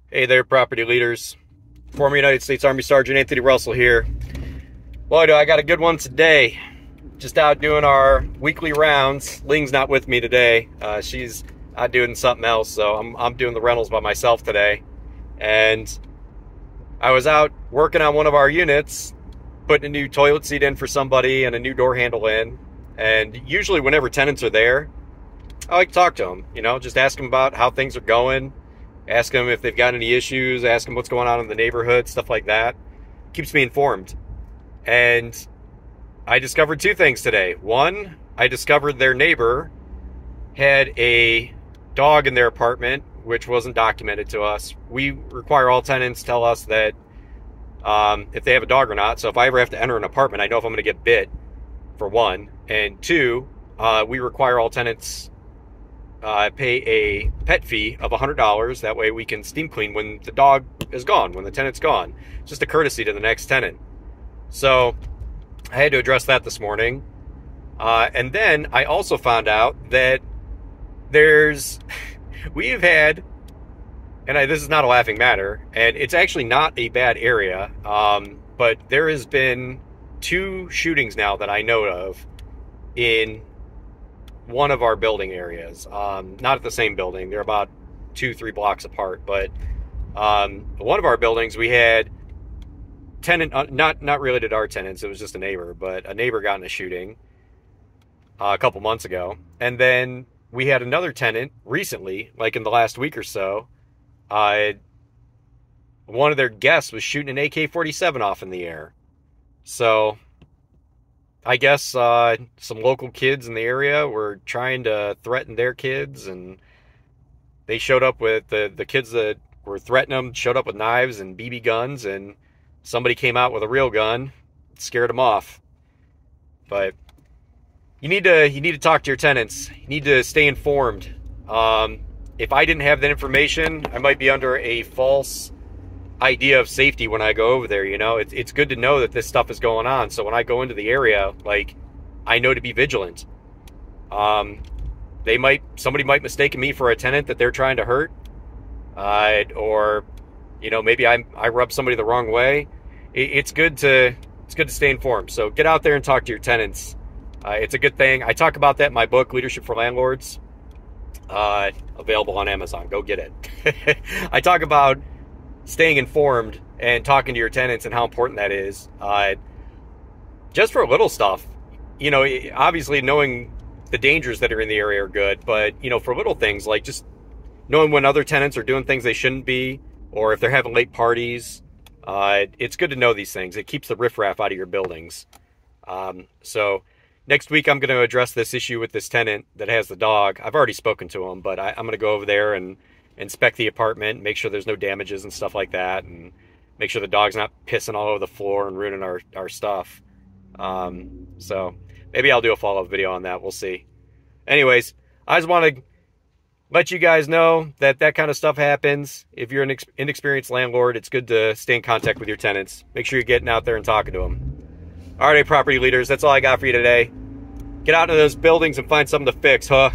Hey there, property leaders. Former United States Army Sergeant Anthony Russell here. Boy, do I got a good one today. Just out doing our weekly rounds. Ling's not with me today. She's out doing something else, so I'm doing the rentals by myself today. And I was out working on one of our units, putting a new toilet seat in for somebody and a new door handle in. And usually whenever tenants are there, I like to talk to them, just ask them about how things are going. Ask them if they've got any issues, ask them what's going on in the neighborhood, stuff like that. Keeps me informed. And I discovered two things today. One, I discovered their neighbor had a dog in their apartment, which wasn't documented to us. We require all tenants tell us that if they have a dog or not. So if I ever have to enter an apartment, I know if I'm going to get bit, for one. And two, we require all tenants pay a pet fee of $100. That way we can steam clean when the dog is gone, when the tenant's gone. Just a courtesy to the next tenant. So I had to address that this morning. And then I also found out that we have had, and this is not a laughing matter, and it's actually not a bad area, but there has been 2 shootings now that I know of in one of our building areas. Not at the same building. They're about 2-3 blocks apart. But one of our buildings, we had tenant, not related to our tenants. It was just a neighbor, but a neighbor got in a shooting a couple months ago. And then we had another tenant recently, like in the last week or so. One of their guests was shooting an AK-47 off in the air. So I guess some local kids in the area were trying to threaten their kids, and they showed up with the kids that were threatening them, showed up with knives and BB guns, and somebody came out with a real gun, scared them off. But you need to talk to your tenants. You need to stay informed. If I didn't have that information, I might be under a false idea of safety when I go over there. It's good to know that this stuff is going on, so when I go into the area, I know to be vigilant. Somebody might mistake me for a tenant that they're trying to hurt, or maybe I rub somebody the wrong way. It's good to stay informed. So get out there and talk to your tenants. It's a good thing. I talk about that in my book, Leadership for Landlords, available on Amazon. Go get it. I talk about staying informed and talking to your tenants and how important that is. Just for little stuff, obviously knowing the dangers that are in the area are good, but, for little things like just knowing when other tenants are doing things they shouldn't be, or if they're having late parties, it's good to know these things. It keeps the riffraff out of your buildings. So next week I'm going to address this issue with this tenant that has the dog. I've already spoken to him, but I'm going to go over there and inspect the apartment, make sure there's no damages and stuff like that, and make sure the dog's not pissing all over the floor and ruining our stuff. So maybe I'll do a follow-up video on that. We'll see. Anyways, I just want to let you guys know that kind of stuff happens. If you're an inexperienced landlord, it's good to stay in contact with your tenants. Make sure you're getting out there and talking to them. All right, property leaders, that's all I got for you today. Get out into those buildings and find something to fix, huh?